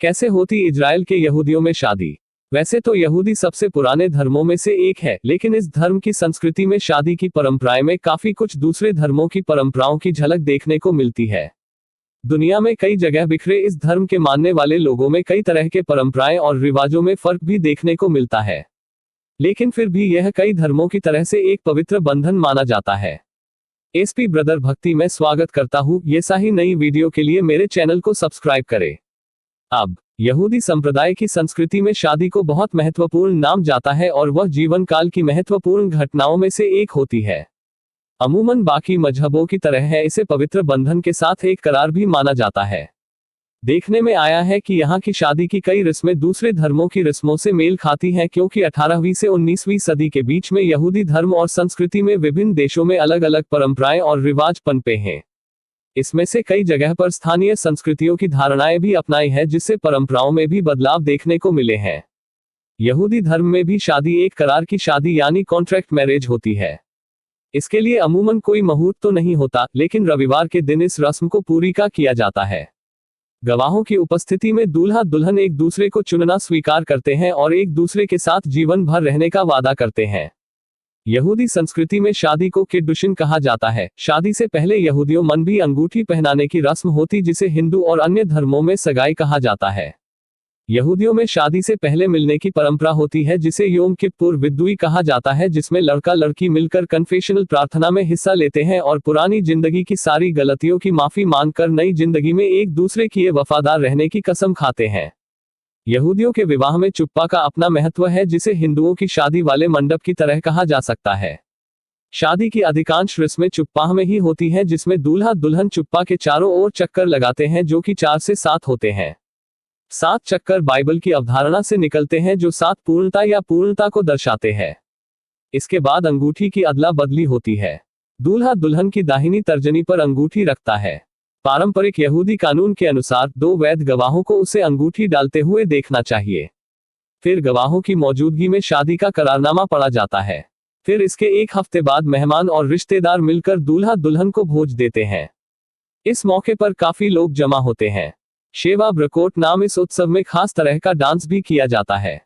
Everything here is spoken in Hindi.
कैसे होती इजराइल के यहूदियों में शादी। वैसे तो यहूदी सबसे पुराने धर्मों में से एक है, लेकिन इस धर्म की संस्कृति में शादी की परंपराएं में काफी कुछ दूसरे धर्मों की परंपराओं की झलक देखने को मिलती है। दुनिया में कई जगह बिखरे इस धर्म के मानने वाले लोगों में कई तरह के परंपराएं और रिवाजों में फर्क भी देखने को मिलता है, लेकिन फिर भी यह कई धर्मों की तरह से एक पवित्र बंधन माना जाता है। एसपी ब्रदर भक्ति में स्वागत करता हूँ। ये सही नई वीडियो के लिए मेरे चैनल को सब्सक्राइब करें। अब यहूदी संप्रदाय की संस्कृति में शादी को बहुत महत्वपूर्ण नाम जाता है और वह जीवन काल की महत्वपूर्ण घटनाओं में से एक होती है। अमूमन बाकी मजहबों की तरह है, इसे पवित्र बंधन के साथ एक करार भी माना जाता है। देखने में आया है कि यहाँ की शादी की कई रस्में दूसरे धर्मों की रस्मों से मेल खाती हैं, क्योंकि 18वीं से 19वीं सदी के बीच में यहूदी धर्म और संस्कृति में विभिन्न देशों में अलग अलग परंपराएं और रिवाज पनपे हैं। इसमें से कई जगह पर स्थानीय संस्कृतियों की धारणाएं भी अपनाई है, जिससे परंपराओं में भी बदलाव देखने को मिले हैं। यहूदी धर्म में भी शादी एक करार की शादी यानी कॉन्ट्रैक्ट मैरिज होती है। इसके लिए अमूमन कोई मुहूर्त तो नहीं होता, लेकिन रविवार के दिन इस रस्म को पूरी किया जाता है। गवाहों की उपस्थिति में दूल्हा दुल्हन एक दूसरे को चुनना स्वीकार करते हैं और एक दूसरे के साथ जीवन भर रहने का वादा करते हैं। यहूदी संस्कृति में शादी को किड्डुशिन कहा जाता है। शादी से पहले यहूदियों मन भी अंगूठी पहनाने की रस्म होती, जिसे हिंदू और अन्य धर्मों में सगाई कहा जाता है। यहूदियों में शादी से पहले मिलने की परंपरा होती है, जिसे योम किप्पुर विद्दुई कहा जाता है, जिसमें लड़का लड़की मिलकर कन्फेशनल प्रार्थना में हिस्सा लेते हैं और पुरानी जिंदगी की सारी गलतियों की माफी मांगकर नई जिंदगी में एक दूसरे की वफादार रहने की कसम खाते हैं। यहूदियों के विवाह में चुप्पा का अपना महत्व है, जिसे हिंदुओं की शादी वाले मंडप की तरह कहा जा सकता है। शादी की अधिकांश रस्में चुप्पाह में ही होती हैं, जिसमें दूल्हा दुल्हन चुप्पा के चारों ओर चक्कर लगाते हैं, जो कि 4 से 7 होते हैं। 7 चक्कर बाइबल की अवधारणा से निकलते हैं, जो 7 पूर्णता या पूर्णता को दर्शाते हैं। इसके बाद अंगूठी की अदला बदली होती है। दूल्हा दुल्हन की दाहिनी तर्जनी पर अंगूठी रखता है। पारंपरिक यहूदी कानून के अनुसार 2 वैध गवाहों को उसे अंगूठी डालते हुए देखना चाहिए। फिर गवाहों की मौजूदगी में शादी का करारनामा पढ़ा जाता है। फिर इसके 1 हफ्ते बाद मेहमान और रिश्तेदार मिलकर दूल्हा दुल्हन को भोज देते हैं। इस मौके पर काफी लोग जमा होते हैं। शेवा ब्रकोट नाम इस उत्सव में खास तरह का डांस भी किया जाता है।